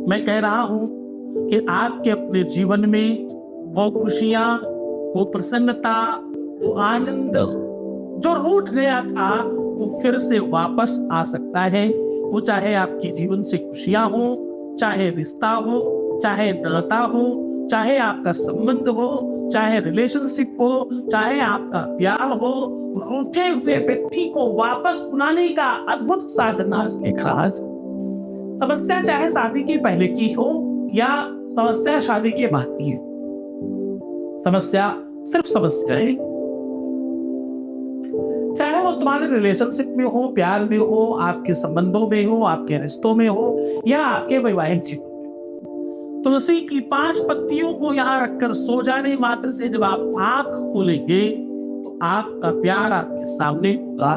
मैं कह रहा हूं कि आपके अपने जीवन में वो खुशियां, वो प्रसन्नता, वो आनंद जो रूठ गया था वो फिर से वापस आ सकता है। वो चाहे आपके जीवन से खुशियां हो, चाहे रिश्ता हो, चाहे नाता हो, चाहे आपका संबंध हो, चाहे रिलेशनशिप हो, चाहे आपका प्यार हो, रूठे हुए व्यक्ति को वापस बुलाने का अद्भुत साधन आज देखा। आज समस्या चाहे शादी के पहले की हो या समस्या शादी के बाद की हो, समस्या सिर्फ समस्या है। चाहे वो तुम्हारे रिलेशनशिप में हो, प्यार में हो, आपके संबंधों में हो, आपके रिश्तों में हो या आपके वैवाहिक जीवन में। तुलसी की 5 पत्तियों को यहाँ रखकर सो जाने मात्र से जब आप आंख खोलेंगे तो आपका प्यार आपके सामने होगा।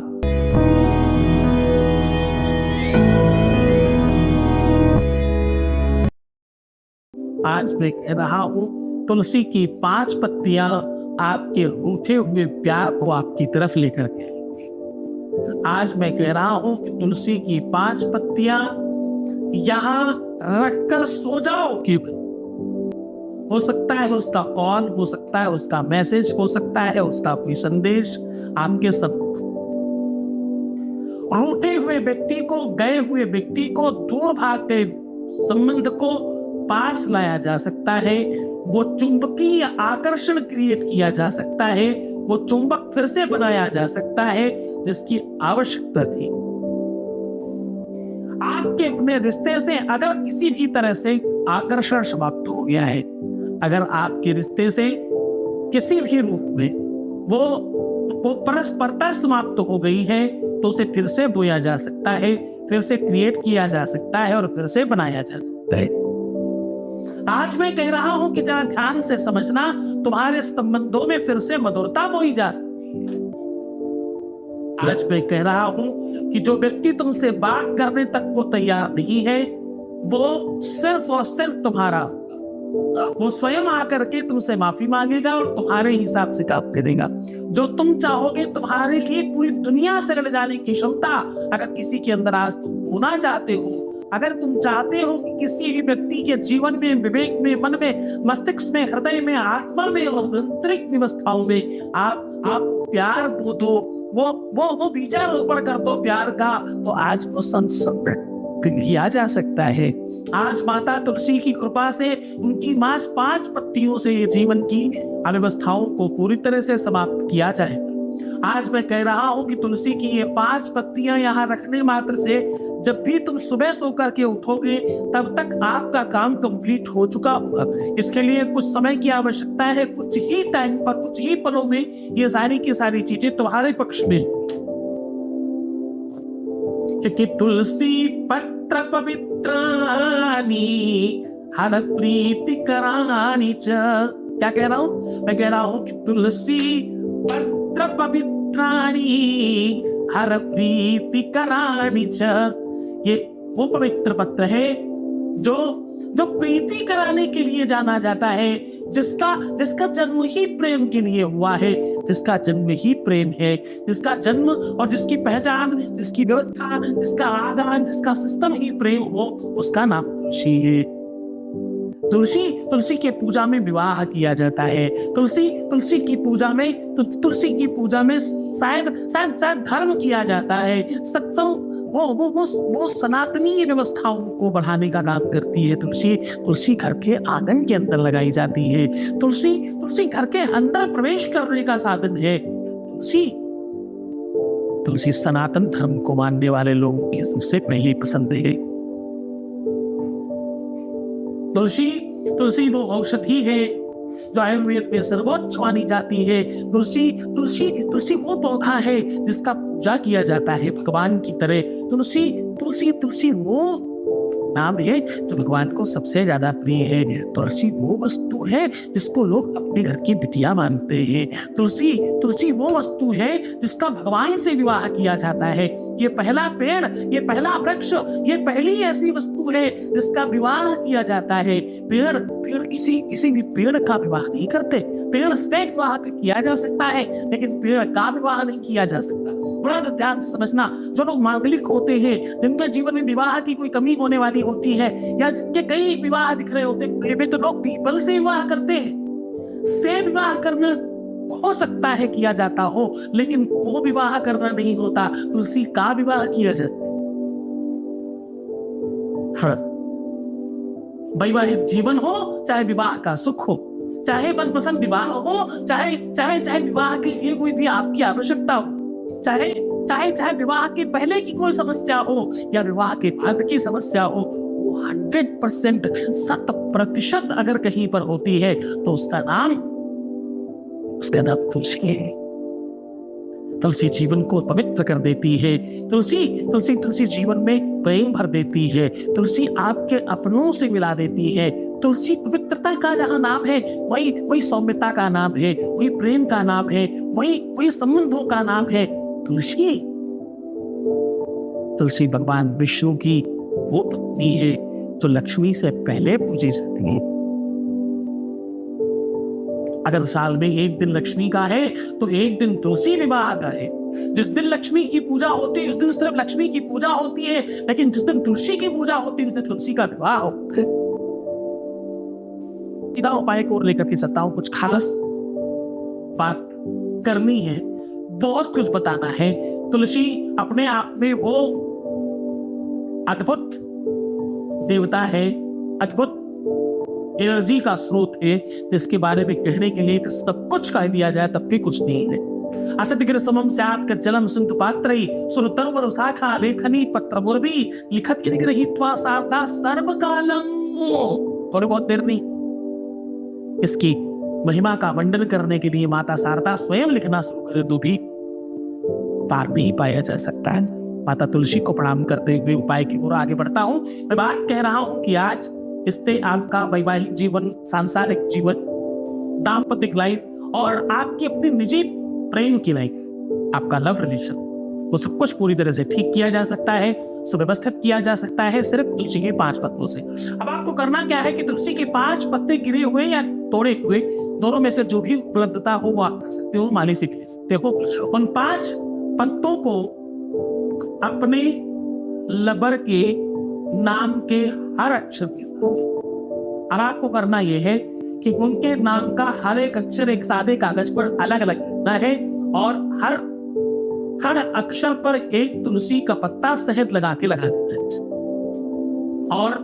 आज मैं कह रहा हूं, तुलसी की 5 पत्तियां आपके रूठे हुए प्यार को आपकी तरफ लेकर के आएंगी। आज मैं कह रहा हूं कि तुलसी की 5 पत्तियां यहां रखकर सो जाओ। क्यों? हो सकता है उसका कॉल, हो सकता है उसका मैसेज, हो सकता है उसका कोई संदेश आपके सम्मुख। रूठे हुए व्यक्ति को, गए हुए व्यक्ति को, दूर भाग गए संबंध को पास लाया जा सकता है। वो चुंबकीय आकर्षण क्रिएट किया जा सकता है, वो चुंबक फिर से बनाया जा सकता है जिसकी आवश्यकता थी। आपके अपने रिश्ते से अगर किसी भी तरह से आकर्षण समाप्त हो गया है, अगर आपके रिश्ते से किसी भी रूप में वो परस्परता समाप्त हो गई है तो उसे फिर से बोया जा सकता है, फिर से क्रिएट किया जा सकता है और फिर से बनाया जा सकता है। आज मैं कह रहा हूं कि जरा ध्यान से समझना, तुम्हारे संबंधों में फिर से मधुरता बोई जा सकती है। आज मैं कह रहा हूं कि जो व्यक्ति तुमसे बात करने तक को तैयार नहीं है वो सिर्फ और सिर्फ तुम्हारा, वो स्वयं आकर के तुमसे माफी मांगेगा और तुम्हारे हिसाब से काम करेगा। जो तुम चाहोगे, तुम्हारे लिए पूरी दुनिया से लड़ जाने की क्षमता अगर किसी के अंदर आज तुम होना चाहते हो, अगर तुम चाहते हो कि किसी भी व्यक्ति के जीवन में, विवेक में, मन में, मस्तिष्क में, हृदय में, आत्मा में और आंतरिक व्यवस्थाओं में आप प्यार को दो, वो बीजारोपण कर दो प्यार का, तो आज वो संसद किया जा सकता है। आज माता तुलसी की कृपा से, उनकी 5 पत्तियों से ये जीवन की अव्यवस्थाओं को पूरी तरह से समाप्त किया जाएगा। आज मैं कह रहा हूं कि तुलसी की ये 5 पत्तियां यहाँ रखने मात्र से जब भी तुम सुबह सो करके उठोगे तब तक आपका काम कंप्लीट हो चुका होगा। इसके लिए कुछ समय की आवश्यकता है, कुछ ही टाइम पर, कुछ ही पलों में ये सारी की सारी चीजें तुम्हारे पक्ष में। क्योंकि तुलसी पत्र पवित्रानि हर प्रीति करानी च। क्या कह रहा हूं? मैं कह रहा हूं कि तुलसी पत्र पवित्रानि हर प्रीति करानी च। ये वो पवित्र पत्र है जो प्रीति कराने के लिए जाना जाता है, जिसका जन्म ही प्रेम के लिए हुआ है, जिसका जन्म ही प्रेम है, जिसका जन्म और जिसकी पहचान, जिसकी व्यवस्था, जिसका आधार, जिसका सिस्टम ही प्रेम हो, उसका नाम तुलसी है। तुलसी के पूजा में विवाह किया जाता है। तुलसी की पूजा में शायद धर्म किया जाता है। सत्संग वो सनातनी व्यवस्थाओं को बढ़ाने का काम करती है। तुलसी घर के आंगन के अंदर लगाई जाती है। तुलसी घर के अंदर प्रवेश करने का साधन है। तुलसी सनातन धर्म को मानने वाले लोगों की सबसे पहली पसंद है। तुलसी वो औषधि है जो आयुर्वेद में सर्वोच्च मानी जाती है। तुलसी वो पौधा है जिसका पूजा किया जाता है भगवान की तरह। तुलसी वो नाम है जो भगवान को सबसे ज्यादा प्रिय है। तुलसी वो वस्तु है जिसको लोग अपने घर की बिटिया मानते हैं। तुलसी वो वस्तु है जिसका भगवान से विवाह किया जाता है। ये पहला पेड़, ये पहला वृक्ष, ये पहली ऐसी वस्तु है जिसका विवाह किया जाता है। पेड़ किसी भी पेड़ का विवाह नहीं करते। पेड़ से विवाह किया जा सकता है, लेकिन पेड़ का विवाह नहीं किया जा सकता। बड़ा ध्यान से समझना, जो लोग मांगलिक होते हैं, जिनके जीवन में विवाह की कोई कमी होने वाली होती है, या जिनके कई विवाह दिख रहे होते हैं, वे तो लोग पीपल से विवाह करते हैं। से विवाह करना हो सकता है किया जाता हो, लेकिन वो विवाह करना नहीं होता, तुलसी का विवाह किया जाता है। हाँ, वैवाहिक जीवन हो चाहे विवाह का सुख हो, चाहे मनपसंद विवाह हो, चाहे विवाह के लिए कोई भी आपकी आवश्यकता हो, चाहे विवाह के पहले की कोई समस्या हो या विवाह के बाद की समस्या हो, 100% 100% अगर कहीं पर होती है तो उसका नाम तुलसी है। तुलसी जीवन को पवित्र कर देती है। तुलसी जीवन में प्रेम भर देती है। तुलसी आपके अपनों से मिला देती है। तुलसी पवित्रता का जहाँ नाम है, वही सौम्यता का नाम है, वही प्रेम का नाम है, वही संबंधों का नाम है। तुलसी भगवान विष्णु की वो पत्नी है जो लक्ष्मी से पहले पूजी जाती है। अगर साल में एक दिन लक्ष्मी का है तो एक दिन तुलसी विवाह का है। जिस दिन लक्ष्मी की पूजा होती है उस दिन सिर्फ लक्ष्मी की पूजा होती है, लेकिन जिस दिन तुलसी की पूजा होती है उस दिन तुलसी का विवाह हो। उपाय को लेकर के सकता हूं, कुछ खास बात करनी है, बहुत कुछ बताना है। तुलसी अपने आप में वो अद्भुत देवता है, अद्भुत एनर्जी का स्रोत है, जिसके बारे में कहने के लिए सब कुछ कह दिया जाए तब भी कुछ नहीं है। असतिग्र समम स्यात् कज्जलम सिंधु पात्रैः सुरतरुवर शाखा लेखनी पत्रमुर्वी लिखत गृहीत्वा शारदा सर्वकालम। थोड़ी बहुत देर नहीं, इसकी महिमा का वर्णन करने के लिए माता शारदा स्वयं लिखना शुरू करे तो भी पार नहीं पाया जा सकता है। माता तुलसी को प्रणाम करते हुए उपाय की ओर आगे बढ़ता हूं। मैं बात कह रहा हूं कि आज इससे आपका वैवाहिक जीवन, सांसारिक जीवन, दाम्पत्य लाइफ और आपकी अपनी निजी प्रेम की लाइफ, आपका लव रिलेशन, वो सब कुछ पूरी तरह से ठीक किया जा सकता है, सुव्यवस्थित किया जा सकता है सिर्फ तुलसी के 5 पत्तों से। अब आपको करना क्या है कि तुलसी के 5 पत्ते गिरे हुए या तोड़े हुए, दोनों में से जो भी उपलब्धता हो वो आप कर सकते हो, माली से ले सकते हो। उन 5 पत्तों को अपने लबर के नाम के हर अक्षर के साथ, अब आपको करना यह है कि उनके नाम का हर एक अक्षर एक सादे कागज पर अलग अलग लिखना है और हर अक्षर पर एक तुलसी का पत्ता शहद लगा देना है और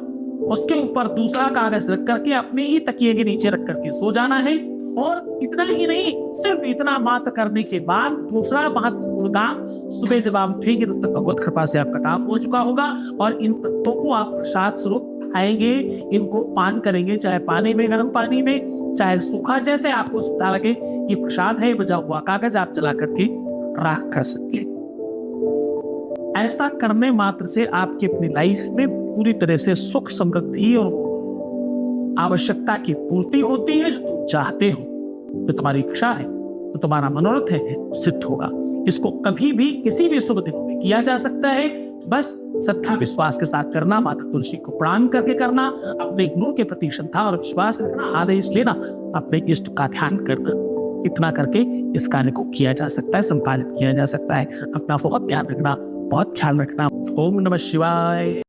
उसके ऊपर दूसरा कागज रख करके अपने ही तकिए के नीचे रख करके सो जाना है। और इतना ही नहीं, सिर्फ इतना मात्र करने के बाद दूसरा महत्वपूर्ण काम, सुबह जब आप उठेंगे तब तक भगवत कृपा से आपका काम हो चुका होगा और इन पत्तों को आप प्रसाद स्वरूप खाएंगे, इनको पान करेंगे, चाहे पानी में, गर्म पानी में, चाहे सूखा, जैसे आपको सुविधा लगे। ये प्रसाद है, बचा हुआ कागज आप जला करके राख कर सकते। ऐसा करने मात्र से आपकी अपनी लाइफ में पूरी तरह से सुख, समृद्धि और आवश्यकता की पूर्ति होती है। जो तुम चाहते हो, जो तुम्हारी इच्छा है, जो तुम्हारा मनोरथ है, सिद्ध होगा। इसको कभी भी किसी भी शुभ दिन में किया जा सकता है। बस श्रद्धा विश्वास के साथ करना, माता तुलसी को प्रणाम करके करना, अपने गुरु के प्रति श्रद्धा और विश्वास रखना, आदेश लेना, अपने इष्ट का ध्यान करना, इतना करके इस कार्य को किया जा सकता है, संपादित किया जा सकता है। अपना बहुत ध्यान रखना, बहुत ख्याल रखना। ओम नमः शिवाय।